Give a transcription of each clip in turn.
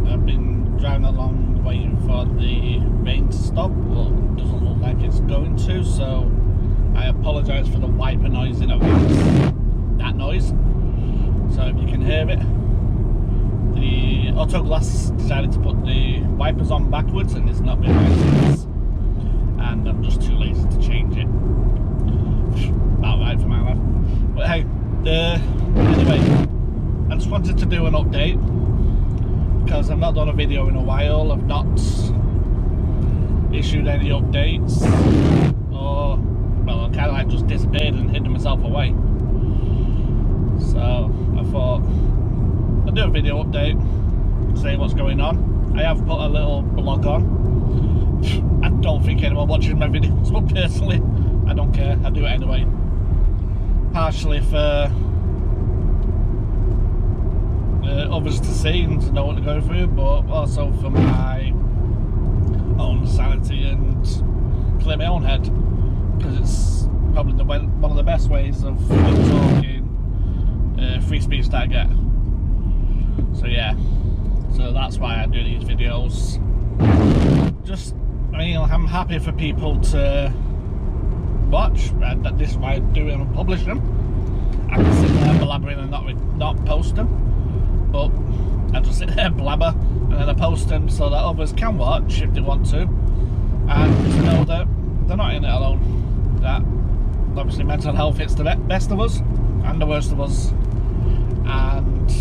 I've been driving along waiting for the rain to stop, but it doesn't look like it's going to, so I apologise for the wiper noise in advance. That noise. So if you can hear it, the auto glass decided to put the wipers on backwards and it's not been right since, and I'm just too lazy to change it. About right for my life. But hey, anyway, I just wanted to do an update because I've not done a video in a while. I've not issued any updates, or well, I kind of like just disappeared and hidden myself away. So I thought I'll do a video update, say what's going on. I have put a little blog on. I don't think anyone watches my videos, but personally I don't care, I do it anyway. Partially for others to see and to know what they're going through, but also for my own sanity and clear my own head, because it's probably one of the best ways of talking free speech that I get. So yeah, so that's why I do these videos. Just, I mean, I'm happy for people to watch, and this is why I do them and publish them. I can sit there blabbering and not post them, but I just sit there and blabber and then I post them so that others can watch if they want to, and to know that they're not in it alone. That obviously mental health hits the best of us and the worst of us, and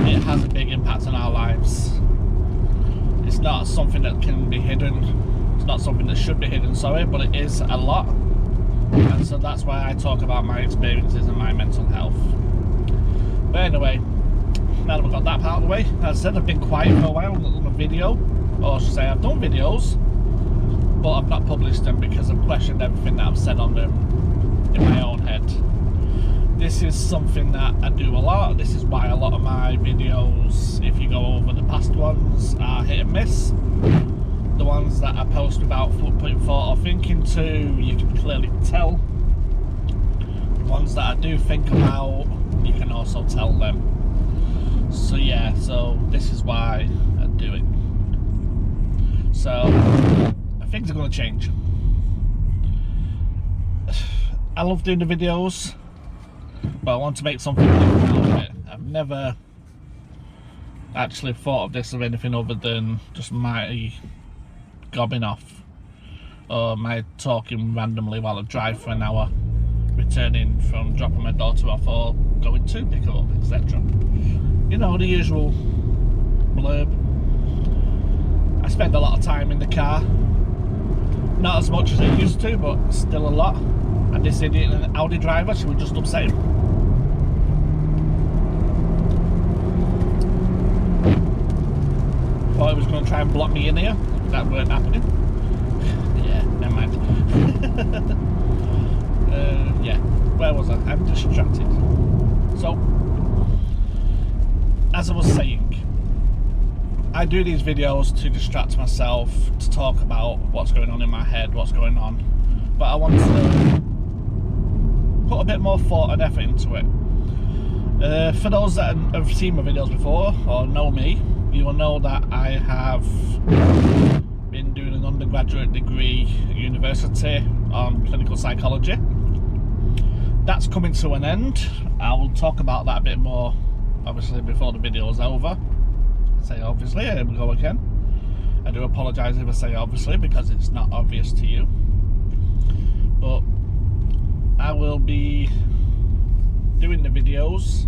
it has a big impact on our lives. It's not something that can be hidden. It's not something that should be hidden, sorry, but it is a lot. And so that's why I talk about my experiences and my mental health. But anyway, now that we've got that part of the way, as I said, I've been quiet for a while, I've not done a video, or I should say I've done videos, but I've not published them because I've questioned everything that I've said on them in my own head. This is something that I do a lot. This is why a lot of my videos, if you go over the past ones, are hit and miss. The ones that I post without putting thought or thinking to, you can clearly tell. The ones that I do think about, you can also tell them. So yeah, so this is why I do it. So things are going to change. I love doing the videos, but I want to make something different out of it. I've never actually thought of this as anything other than just my gobbing off, or my talking randomly while I drive for an hour, returning from dropping my daughter off or going to pick her up, etc. You know, the usual blurb. I spend a lot of time in the car, not as much as I used to, but still a lot. And this idiot, an Audi driver, she would just upset him. Thought he was going to try and block me in here. That weren't happening. Yeah, never mind. Yeah, where was I? I'm distracted. So, as I was saying, I do these videos to distract myself, to talk about what's going on in my head, what's going on, but I want to put a bit more thought and effort into it. For those that have seen my videos before or know me, you will know that I have been doing an undergraduate degree at university on clinical psychology. That's coming to an end. I will talk about that a bit more, obviously, before the video is over. I say obviously, here we go again. I do apologise if I say obviously, because it's not obvious to you. But I will be doing the videos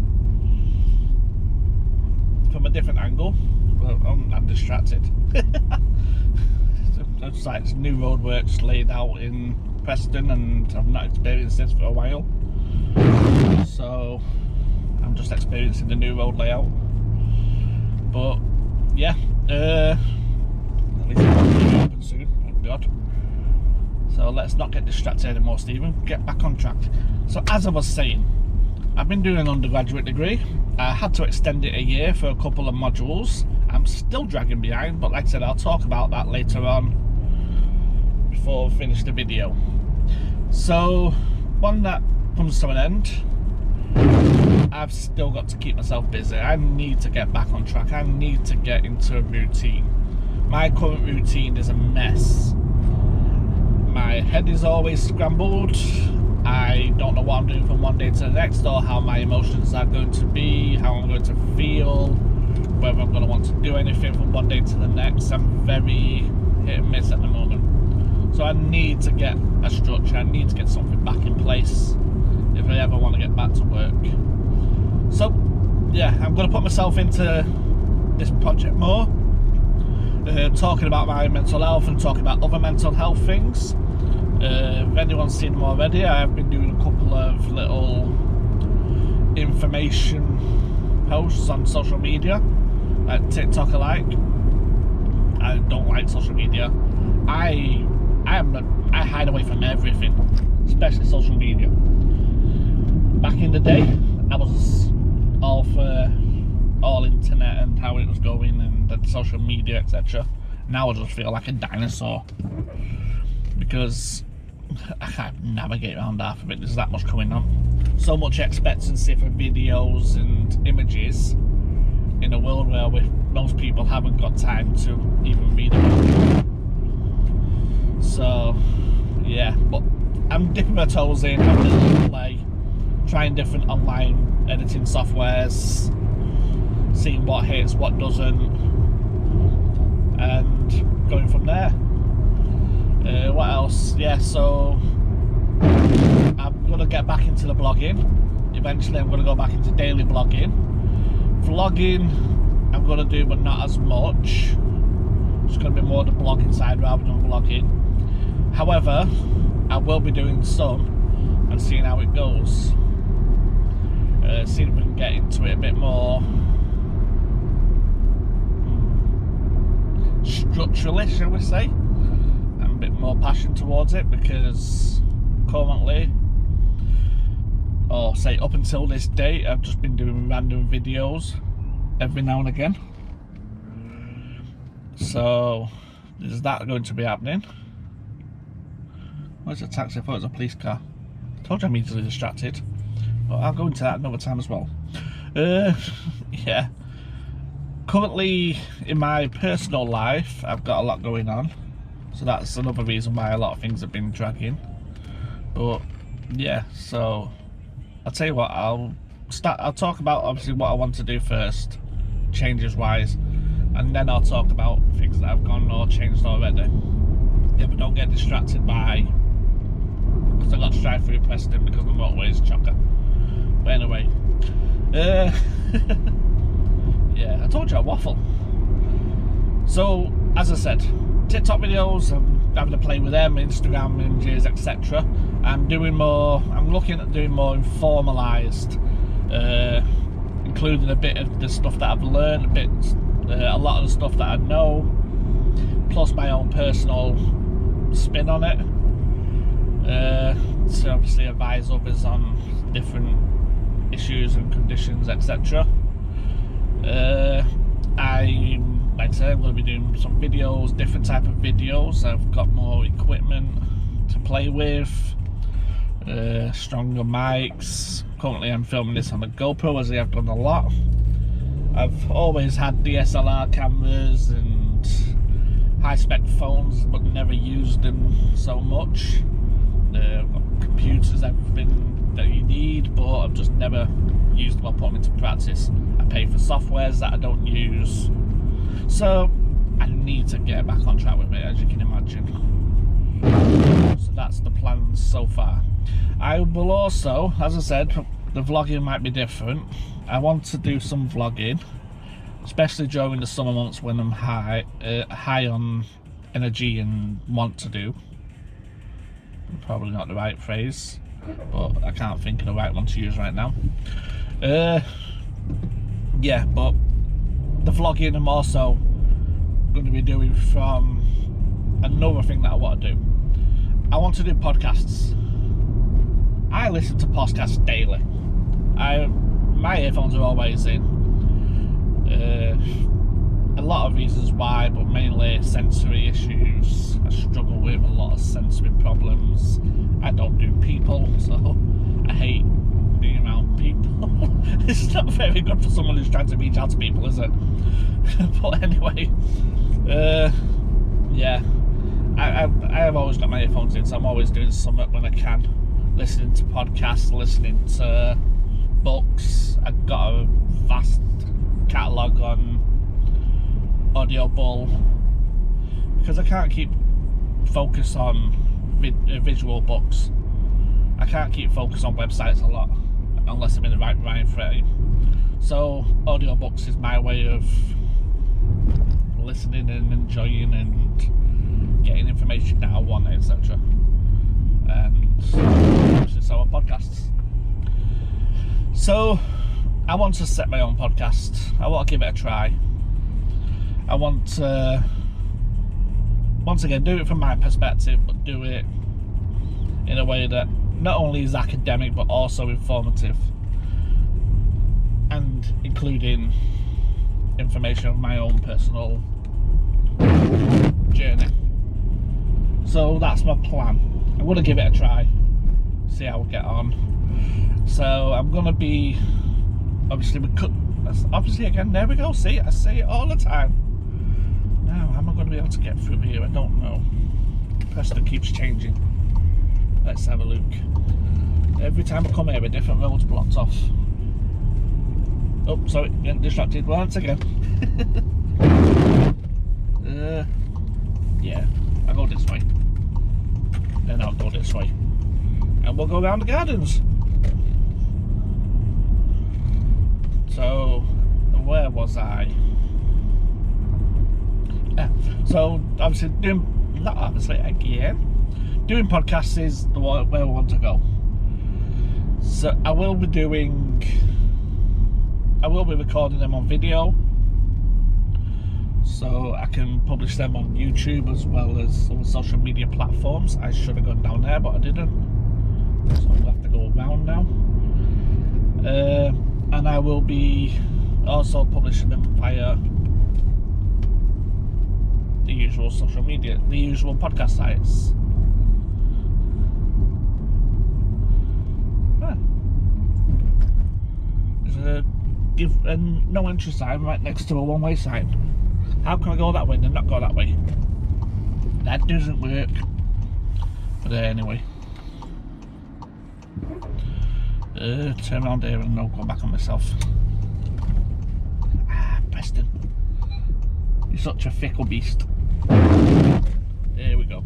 from a different angle. Well, I'm distracted. It's like new roadworks laid out in Preston, and I've not experienced this for a while. So I'm just experiencing the new road layout. But yeah, at least it's open soon, thank God. So let's not get distracted anymore, Stephen. Get back on track. So as I was saying, I've been doing an undergraduate degree. I had to extend it a year for a couple of modules. I'm still dragging behind, but like I said, I'll talk about that later on before we finish the video. So one that comes to an end I've still got to keep myself busy. I need to get back on track. I need to get into a routine. My current routine is a mess. My head is always scrambled. I don't know what I'm doing from one day to the next, or how my emotions are going to be, how I'm going to feel, whether I'm going to want to do anything from one day to the next. I'm very hit and miss at the moment. So I need to get a structure. I need to get something back in place if I ever want to get back to work. So yeah, I'm going to put myself into this project more, talking about my mental health and talking about other mental health things. If anyone's seen them already, I've been doing a couple of little information posts on social media, like TikTok alike. I don't like social media. I hide away from everything, especially social media. Back in the day, I was all for all internet and how it was going and the social media, etc. Now I just feel like a dinosaur because I can't navigate around half of it. There's that much going on. So much expectancy for videos and images in a world where most people haven't got time to even read about it. So yeah, but I'm dipping my toes in, having a little play, trying different online editing softwares, seeing what hits, what doesn't, and going from there. What else? Yeah, so I'm going to get back into the blogging. Eventually I'm going to go back into daily blogging. Vlogging I'm going to do, but not as much. It's going to be more the blogging side rather than vlogging. However, I will be doing some and seeing how it goes. Seeing if we can get into it a bit more structurally, shall we say, and a bit more passion towards it, because currently, or say up until this date, I've just been doing random videos every now and again. So is that going to be happening? Where's a taxi? I thought it was a police car. I told you I'm easily distracted. But I'll go into that another time as well. Yeah. Currently, in my personal life, I've got a lot going on. So that's another reason why a lot of things have been dragging. But, yeah, so I'll tell you what, I'll talk about, obviously, what I want to do first, changes-wise. And then I'll talk about things that have gone or changed already. Yeah, but don't get distracted by, because I got to drive through Preston because the motorway is chocker. But anyway, yeah, I told you I waffle. So, as I said, TikTok videos, I'm having to play with them, Instagram images, etc. I'm looking at doing more informalised, including a bit of the stuff that I've learned, a lot of the stuff that I know, plus my own personal spin on it. To obviously advise others on different issues and conditions, etc. Like I said, I'm going to be doing some videos, different type of videos. I've got more equipment to play with, stronger mics. Currently I'm filming this on the GoPro, as I have done a lot. I've always had DSLR cameras and high-spec phones, but never used them so much. I've got computers, everything that you need, but I've just never used them or put them into practice. I pay for softwares that I don't use, so I need to get back on track with it, as you can imagine. So that's the plan so far. I will also, as I said, the vlogging might be different. I want to do some vlogging, especially during the summer months when I'm high on energy and want to do. Probably not the right phrase, but I can't think of the right one to use right now. Yeah, but the vlogging I'm also going to be doing from another thing that I want to do. I want to do podcasts. I listen to podcasts daily. My earphones are always in. A lot of reasons why, but mainly sensory issues. I struggle with a lot of sensory problems. I don't do people, so I hate being around people. It's not very good for someone who's trying to reach out to people, is it? But anyway, yeah, I have always got my earphones in, so I'm always doing something when I can. Listening to podcasts, listening to books. I've got a vast catalogue on Audible because I can't keep focus on visual books. I can't keep focus on websites a lot unless I'm in the right mind frame. So audiobooks is my way of listening and enjoying and getting information that I want, etc. And so are podcasts. So I want to set my own podcast. I want to give it a try. I want to, once again, do it from my perspective, but do it in a way that not only is academic but also informative, and including information of my own personal journey. So that's my plan. I'm going to give it a try, see how we get on. So I'm going to be, obviously again, there we go, see, I say it all the time. Now, how am I going to be able to get through here? I don't know. Preston keeps changing. Let's have a look. Every time I come here, a different road's blocked off. Oh, sorry, getting distracted once again. Yeah, I'll go this way. Then I'll go this way. And we'll go around the gardens. So, where was I? Yeah, so obviously doing podcasts is where I want to go. So I will be recording them on video, so I can publish them on YouTube as well as on social media platforms. I should have gone down there, but I didn't, so I'll have to go around now. And I will be also publishing them via the usual social media, the usual podcast sites. There's a no entry sign right next to a one-way sign. How can I go that way and not go that way? That doesn't work. But anyway, turn around here and I'll go back on myself. Preston, you're such a fickle beast. There we go.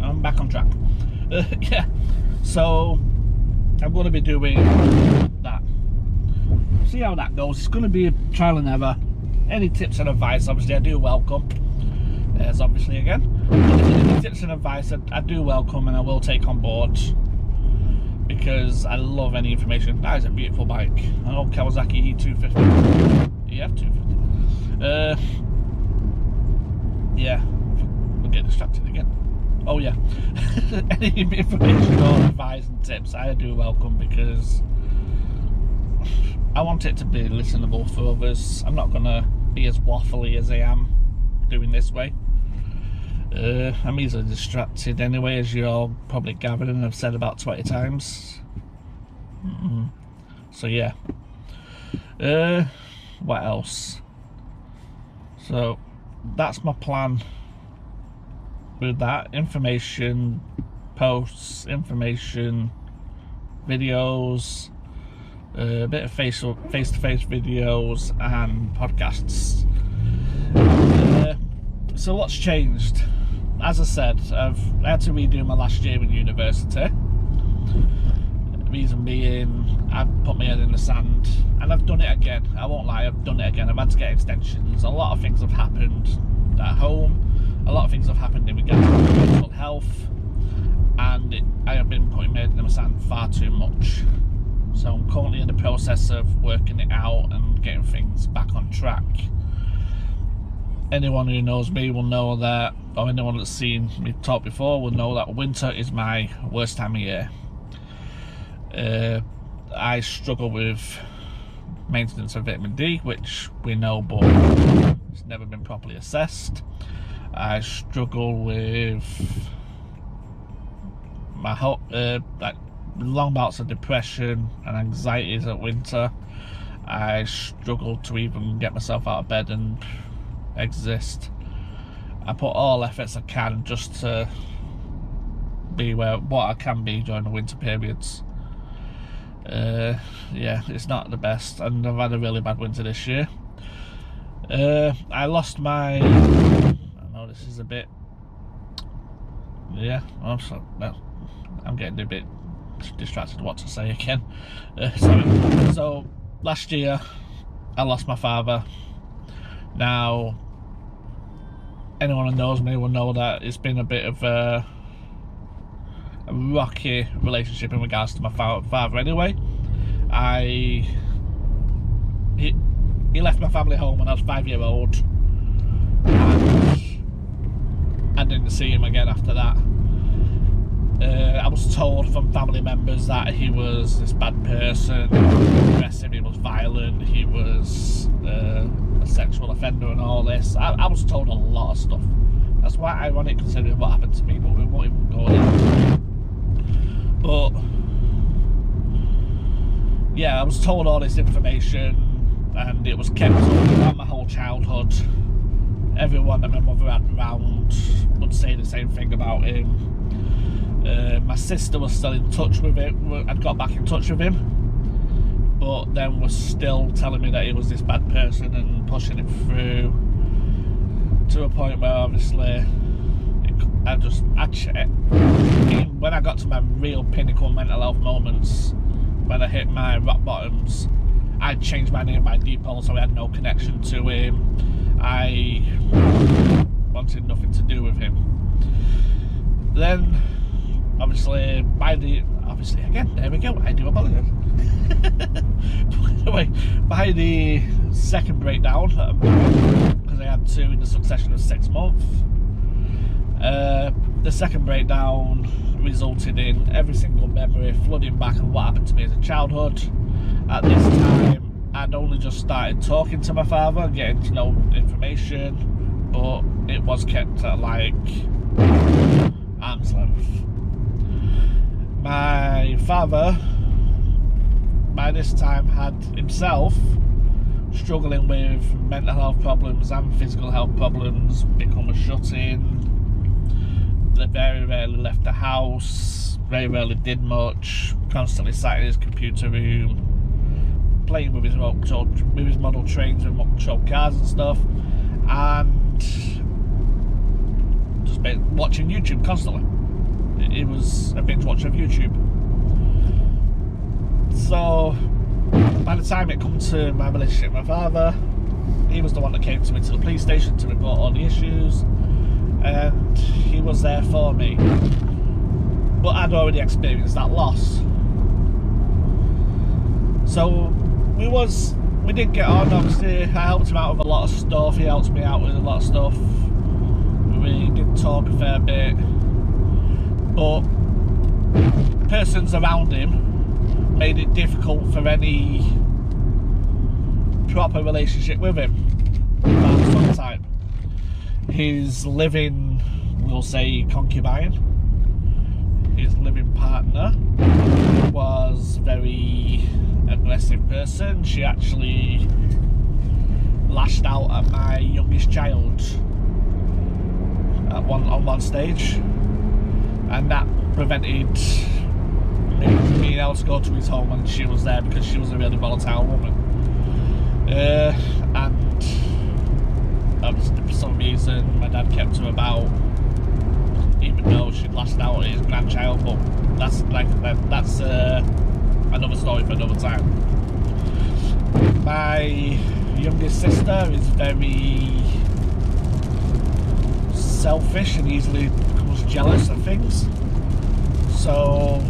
I'm back on track. Yeah, so I'm going to be doing that. See how that goes. It's going to be a trial and error. Any tips and advice, obviously, I do welcome. There's obviously again. Any tips and advice I do welcome and I will take on board, because I love any information. That is a beautiful bike. An old Kawasaki E250. EF250. Yeah. We'll get distracted again. Oh yeah. Any information or advice and tips I do welcome, because I want it to be listenable for others. I'm not going to be as waffly as I am doing this way. I'm easily distracted anyway, as you're all probably gathered and I've said about 20 times. So yeah. What else? So that's my plan with that. Information posts, information videos, a bit of face-to-face videos and podcasts. So what's changed? As I said, I had to redo my last year in university. Reason being, I put my head in the sand, and I've done it again. I won't lie, I've done it again. I've had to get extensions. A lot of things have happened at home. A lot of things have happened in regards to mental health, and I have been putting my head in the sand far too much. So I'm currently in the process of working it out and getting things back on track. Anyone who knows me will know that, or anyone that's seen me talk before will know that winter is my worst time of year. I struggle with maintenance of vitamin D, which we know, but it's never been properly assessed. I struggle with my long bouts of depression and anxieties at winter. I struggled to even get myself out of bed and exist. I put all efforts I can just to be what I can be during the winter periods. Yeah, it's not the best, and I've had a really bad winter this year. I lost my... I know this is a bit... Yeah, I'm getting a bit distracted what to say again. Sorry. So, last year, I lost my father. Now, anyone who knows me will know that it's been a bit of a rocky relationship in regards to my father anyway. He left my family home when I was 5-year-old, and I didn't see him again after that. I was told from family members that he was this bad person, he was aggressive, he was violent, he was a sexual offender and all this. I was told a lot of stuff. That's quite ironic considering what happened to me, but we won't even go there. But yeah, I was told all this information, and it was kept up throughout my whole childhood. Everyone that my mother had around would say the same thing about him. My sister was still in touch with him. I'd got back in touch with him, but then was still telling me that he was this bad person and pushing it through to a point where obviously when I got to my real pinnacle mental health moments, when I hit my rock bottoms, I changed my name by default, so I had no connection to him. I wanted nothing to do with him. Then, obviously again, there we go, I do apologise. Anyway, by the second breakdown, because I had two in the succession of 6 months, the second breakdown resulted in every single memory flooding back of what happened to me as a childhood. At this time, I'd only just started talking to my father, getting to know information, but it was kept at like arm's length. My father, by this time, had himself struggling with mental health problems and physical health problems, become a shut-in. They very rarely left the house, very rarely did much, constantly sat in his computer room, playing with his model trains and model cars and stuff, and just watching YouTube constantly. It was a binge watcher of YouTube. So by the time it come to my relationship with my father, he was the one that came to me to the police station to report all the issues, and he was there for me, but I'd already experienced that loss. So we did get on. Obviously I helped him out with a lot of stuff, he helped me out with a lot of stuff, we did talk a fair bit, but persons around him made it difficult for any proper relationship with him at some time. His living, we'll say, concubine, his living partner, was a very aggressive person. She actually lashed out at my youngest child on one stage, and that prevented me being able to go to his home when she was there, because she was a really volatile woman. And obviously for some reason my dad kept her about, even though she'd lashed out at his grandchild, but that's another story for another time. My youngest sister is very selfish and easily becomes jealous of things, so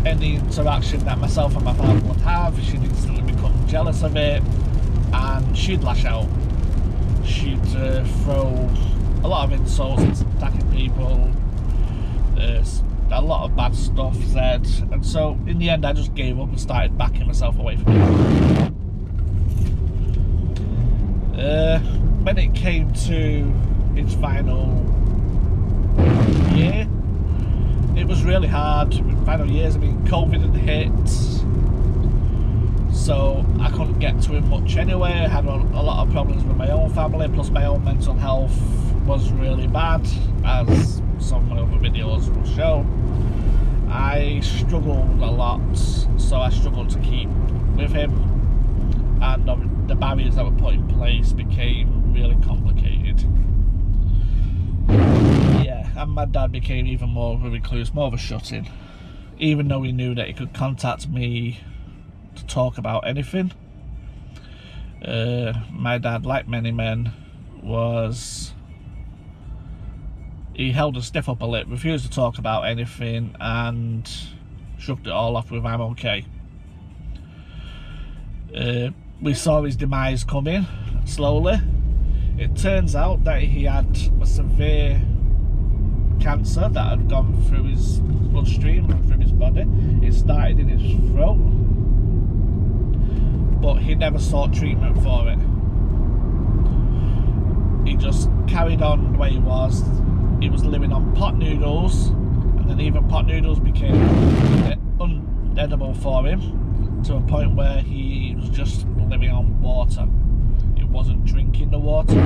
any interaction that myself and my father would have, she'd instantly become jealous of it, and she'd lash out. She'd throw a lot of insults, attacking people, a lot of bad stuff said, and so in the end I just gave up and started backing myself away from it. When it came to its final year, it was really hard. Final years, I mean, COVID had hit, so I couldn't get to him much anyway. I had a lot of problems with my own family, plus my own mental health was really bad, as some of my other videos will show. I struggled a lot, so I struggled to keep with him, and the barriers that were put in place became really complicated. Yeah, and my dad became even more of a recluse, more of a shut-in, even though he knew that he could contact me to talk about anything. My dad, like many men, he held a stiff upper lip, refused to talk about anything, and shrugged it all off with "I'm okay." We saw his demise coming slowly. It turns out that he had a severe cancer that had gone through his bloodstream and through his body. It started in his throat, but he never sought treatment for it. He just carried on the way he was. He was living on pot noodles, and then even pot noodles became unedible for him, to a point where he was just living on water. He wasn't drinking the water,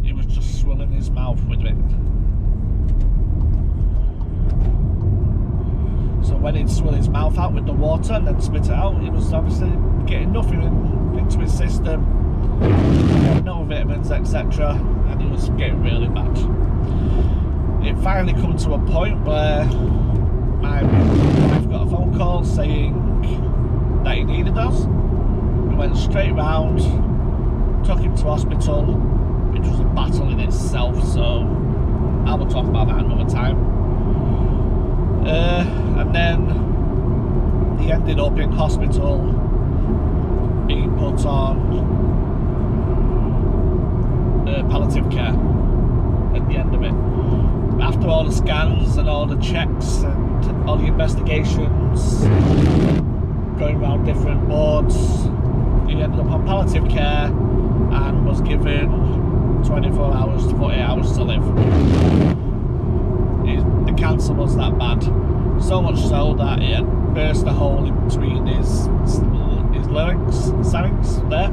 he was just swilling his mouth with it. So when he'd swill his mouth out with the water and then spit it out, he was obviously getting nothing into his system, no vitamins, etc., and he was getting really bad. It finally come to a point where my wife got a phone call saying that he needed us. We went straight round, took him to hospital, which was a battle in itself, so I will talk about that another time. And then he ended up in hospital, being put on palliative care at the end of it. After all the scans and all the checks and all the investigations, going around different wards, he ended up on palliative care and was given 24 hours to 48 hours to live. The cancer was that bad, so much so that it had burst a hole in between his larynx there,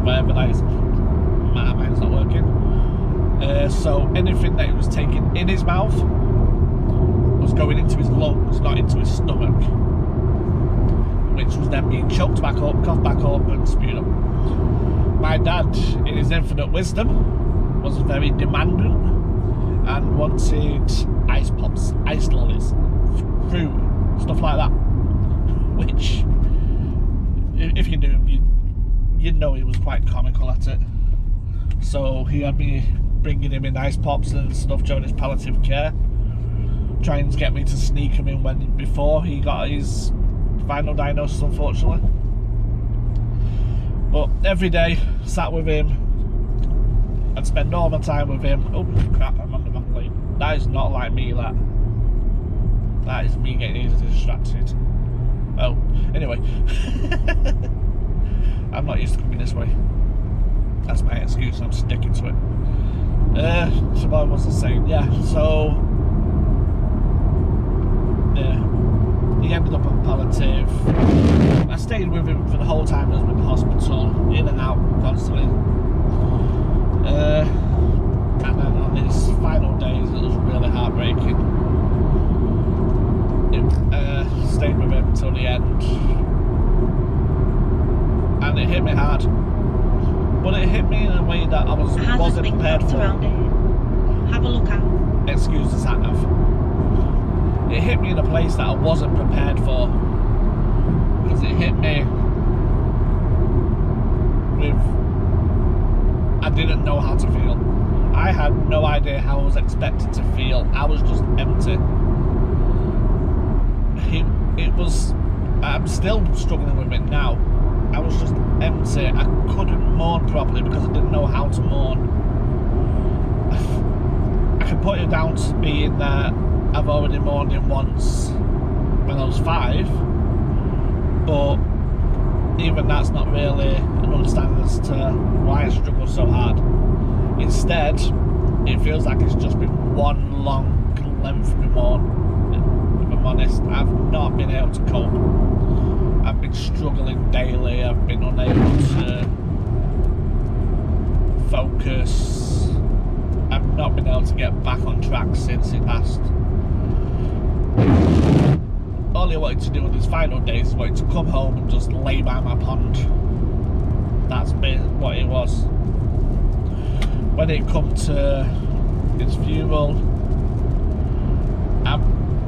wherever that is. Mine's not working. So anything that he was taking in his mouth was going into his lungs, not into his stomach, which was then being choked back up, coughed back up, and spewed up. My dad, in his infinite wisdom, was very demanding and wanted ice pops, ice lollies, fruit, stuff like that. Which, if you knew him, you'd know he was quite comical at it. So he had me bringing him in ice pops and stuff during his palliative care, trying to get me to sneak him in before he got his final diagnosis, unfortunately. But every day, sat with him, I'd spend all my time with him. Oh crap, I'm on the back plate. That is not like me, that is me getting easily distracted. Oh, anyway. I'm not used to coming this way. That's my excuse, I'm sticking to it. So what was I saying? Yeah, so yeah, he ended up on palliative. I stayed with him for the whole time I was in the hospital, in and out constantly. And then on his final days, it was really heartbreaking. Stayed with him till the end, and it hit me hard. But it hit me in a way that I wasn't prepared for. Have a look out. Excuse the sat nav. It hit me in a place that I wasn't prepared for, because it hit me with, I didn't know how to feel. I had no idea how I was expected to feel. I was just empty. I'm still struggling with it now. I was just empty. I couldn't mourn properly because I didn't know how to mourn. I can put it down to being that I've already mourned him once when I was 5, but even that's not really an understanding as to why I struggle so hard. Instead, it feels like it's just been one long, lengthy mourn. I'm honest, I've not been able to cope. I've been struggling daily. I've been unable to focus. I've not been able to get back on track since it passed. All I wanted to do on these final days is wanted to come home and just lay by my pond. That's been what it was. When it come to his funeral, I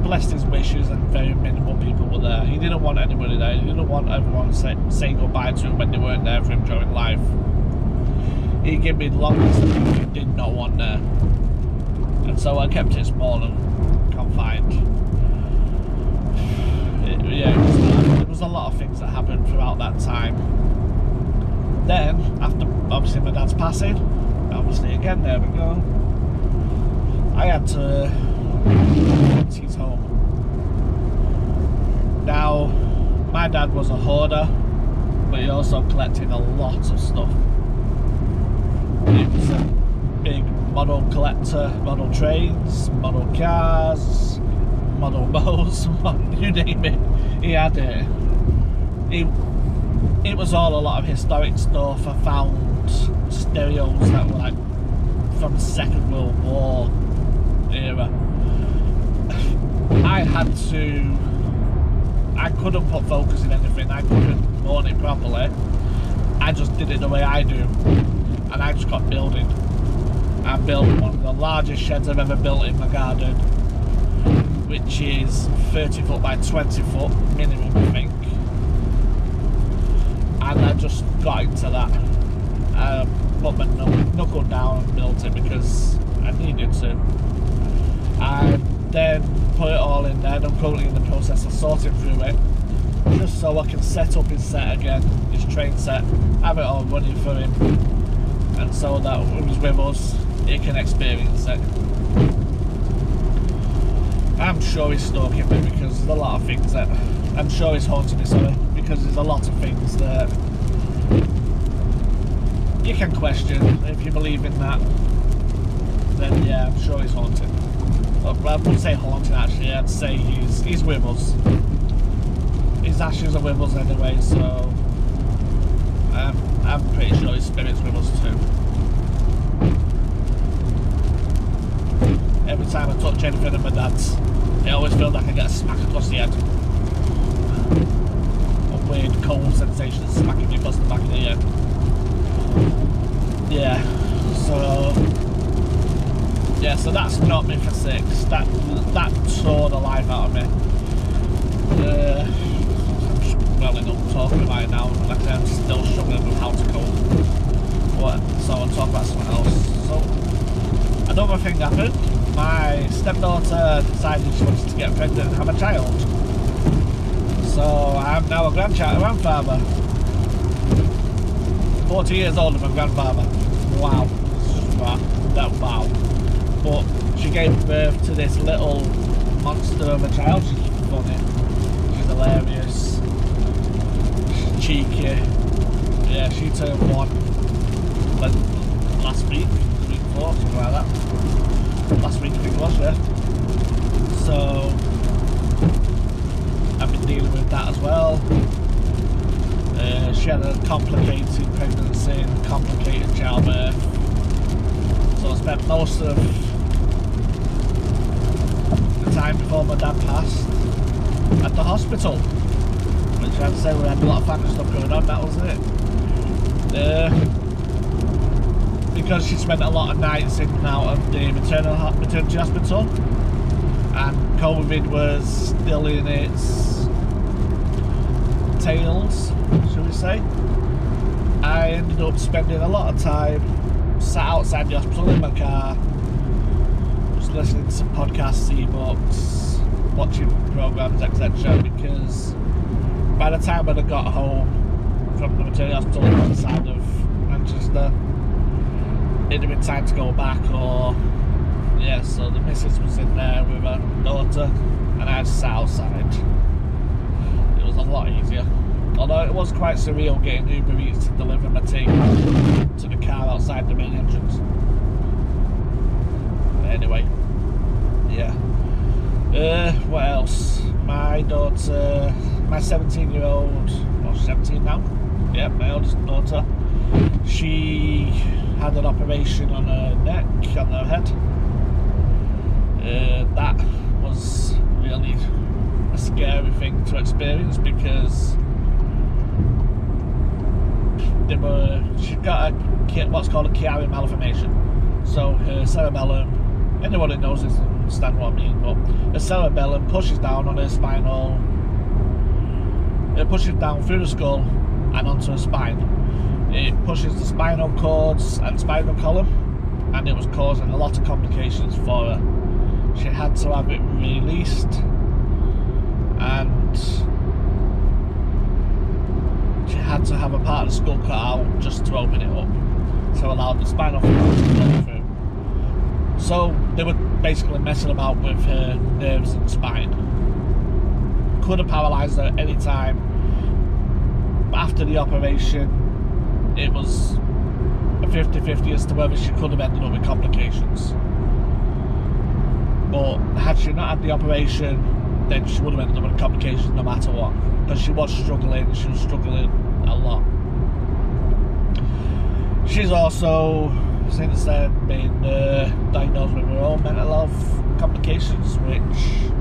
blessed his wishes and very minimal people were there. He didn't want anybody there. He didn't want everyone saying goodbye to him when they weren't there for him during life. He gave me the long list of people he did not want there. And so I kept it small and confined. There was a lot of things that happened throughout that time. Then, after obviously my dad's passing, obviously again, there we go, I had to empty his home. Now, my dad was a hoarder, but he also collected a lot of stuff. He was a big model collector, model trains, model cars, model boats, you name it, he had it. It was all a lot of historic stuff. I found stereos that were like from the Second World War era. I couldn't put focus in anything. I couldn't own it properly. I just did it the way I do, and I just got building. I built one of the largest sheds I've ever built in my garden, which is 30 foot by 20 foot minimum, I think. And I just got into that. I put my knuckle down and built it because I needed to. I then put it all in there, and I'm currently in the process of sorting through it, just so I can set up his set again, his train set, have it all running for him, and so that when he's with us, he can experience it. I'm sure he's stalking me because there's a lot of things that... I'm sure he's haunting me, sorry, because there's a lot of things that you can question. If you believe in that, then yeah, I'm sure he's haunted. But I wouldn't say haunted actually, I'd say he's with us. His ashes are with us anyway, so I'm pretty sure his spirit's with us too. Every time I touch anything of my dad's, I always feel like I get a smack across the head. A weird cold sensation of smacking me across the back of the head. So that's knocked me for 6. That tore the life out of me. I'm just welling up talking about it now. Like I said, I'm still struggling with how to cope. So I'll talk about something else. So another thing happened. My stepdaughter decided she wanted to get pregnant and have a child. So I'm now a grandfather. 40 years older than my grandfather. Wow. Wow. But she gave birth to this little monster of a child. She's funny. She's hilarious. She's cheeky. Yeah, she turned 1 last week, week 4, something like that. Last week I think it was, yeah. So I've been dealing with that as well. She had a complicated pregnancy and complicated childbirth. So I spent most of the time before my dad passed at the hospital. Which I have to say we had a lot of family stuff going on, that was it. Because she spent a lot of nights in and out of the maternity hospital, and COVID was still in its tails, shall we say. I ended up spending a lot of time sat outside the hospital in my car, just listening to some podcasts, e-books, watching programmes, etc. Because by the time I got home from the maternity hospital on the other side of Manchester, it'd have been time to go back, or yeah, so the missus was in there with her daughter and I just sat outside. It was a lot easier, although it was quite surreal getting Uber Eats to deliver my tea to the car outside the main entrance. But anyway, yeah. What else? my daughter, my 17-year-old, well, she's 17 now. Yeah, my oldest daughter. She had an operation on her neck, on her head. That was really a scary thing to experience because she got what's called a Chiari malformation. So her cerebellum, anyone that knows this will understand what I mean, but her cerebellum pushes down on her spinal, it pushes down through the skull and onto her spine. It pushes the spinal cords and spinal column, and it was causing a lot of complications for her. She had to have it released, and she had to have a part of the skull cut out just to open it up to allow the spinal fluid to flow through. So they were basically messing about with her nerves and spine. Could have paralysed her at any time. But after the operation, it was a 50-50 as to whether she could have ended up with complications. But had she not had the operation, then she would have ended up with complications no matter what. Because she was struggling a lot. She's also, since then, been diagnosed with her own mental health complications, which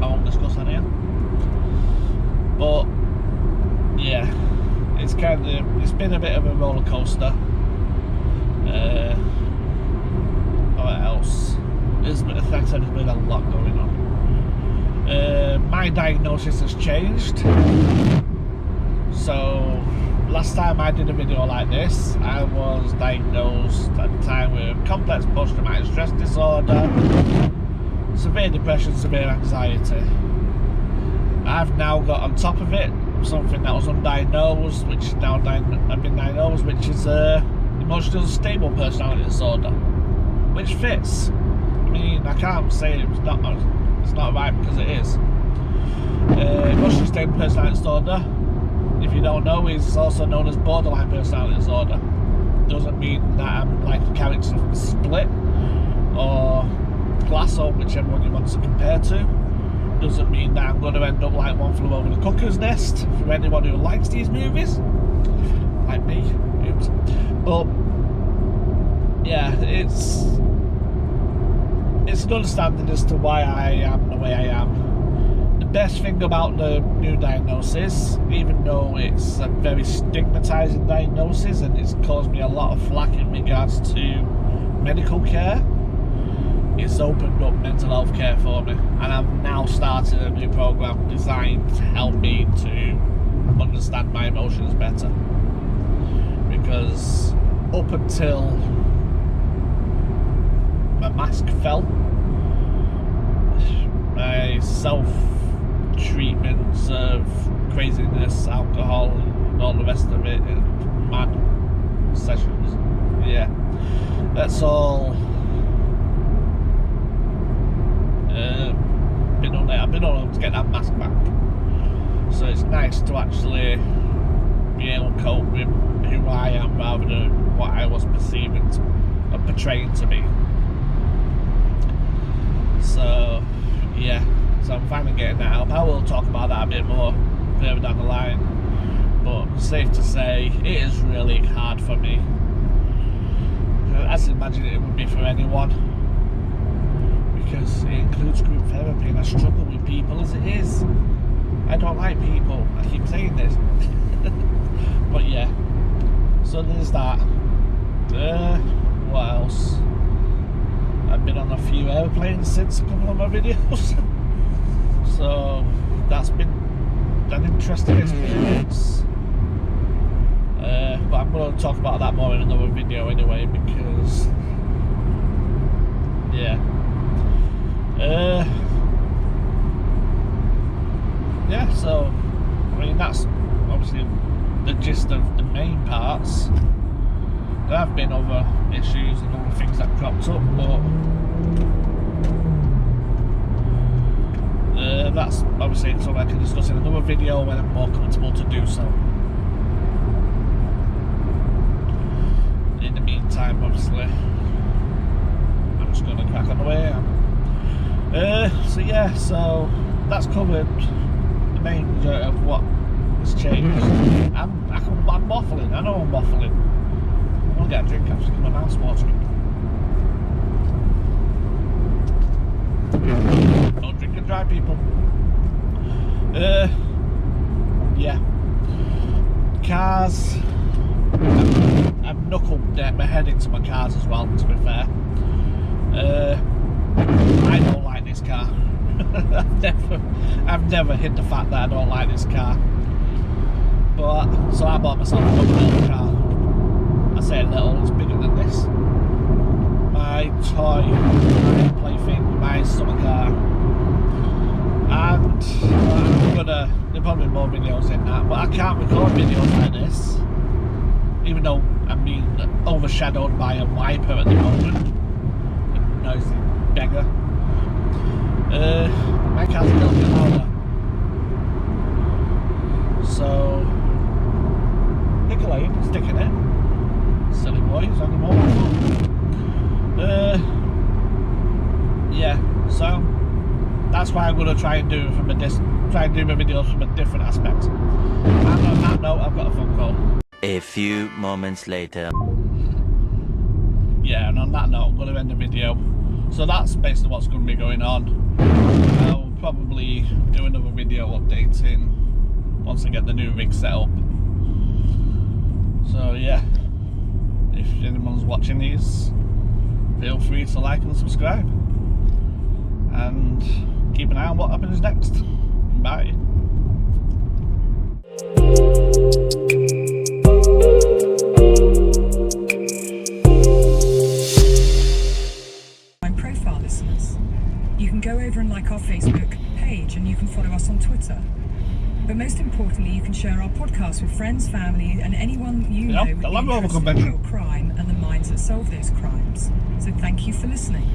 I won't discuss on here. But yeah, it's been a bit of a roller coaster. What else? Like I said, there's been a lot going on. My diagnosis has changed. So last time I did a video like this, I was diagnosed at the time with complex post-traumatic stress disorder, severe depression, severe anxiety. I've now got on top of it something that was undiagnosed, which now I've been diagnosed, which is emotional unstable personality disorder, which fits. I mean, I can't say it's not right because it is. Emotional unstable personality disorder, if you don't know, is also known as borderline personality disorder. Doesn't mean that I'm like a character from Split or Glass, or whichever one you want to compare to. Doesn't mean that I'm going to end up like One Flew Over the Cuckoo's Nest for anyone who likes these movies, like me. Oops. But yeah, it's an understanding as to why I am the way I am. The best thing about the new diagnosis, even though it's a very stigmatizing diagnosis and it's caused me a lot of flack in regards to medical care, it's opened up mental health care for me, and I've now started a new program designed to help me to understand my emotions better. Because up until my mask fell, my self-treatments of craziness, alcohol, and all the rest of it, and mad sessions, yeah, that's all I've been able to get that mask back. So it's nice to actually be able to cope with who I am rather than what I was perceiving or portraying to be. So yeah, so I'm finally getting that help. I will talk about that a bit more further down the line, but safe to say it is really hard for me, as I imagine it would be for anyone, because it includes group therapy and I struggle with people as it is. I don't like people, I keep saying this. But yeah, so there's that. What else? I've been on a few airplanes since a couple of my videos. So that's been an interesting experience. But I'm going to talk about that more in another video anyway, because yeah. Yeah, so I mean that's obviously the gist of the main parts. There have been other issues and other things that cropped up, but that's obviously something I can discuss in another video when I'm more comfortable to do so. In the meantime, obviously, I'm just going to crack on the way. So yeah, so that's covered the main majority of what has changed. I'm waffling. I know I'm waffling. I'm gonna get a drink after my mouth's watering. Don't drink and drive, people. Yeah. Cars. I've knuckled my head into my cars as well, to be fair. I don't like this car. I've never hid the fact that I don't like this car. But so I bought myself a little car. I say little, it's bigger than this. My toy, my plaything, my summer car. And there'll probably be more videos in that, but I can't record videos like this, even though I'm being overshadowed by a wiper at the moment. A noisy beggar. My car's a little bit louder. So, pick a lane, stick in it. Silly boys on the mobile. Yeah, so that's why I'm gonna try and do my videos from a different aspect. And on that note, I've got a phone call. A few moments later. Yeah, and on that note, I'm gonna end the video. So that's basically what's going to be going on. I'll probably do another video updating once I get the new rig set up. So yeah, if anyone's watching these, feel free to like and subscribe. And keep an eye on what happens next. Bye. Profile listeners, you can go over and like our Facebook page, and you can follow us on Twitter. But most importantly, you can share our podcast with friends, family, and anyone you know with the interest in real crime and the minds that solve those crimes. So thank you for listening.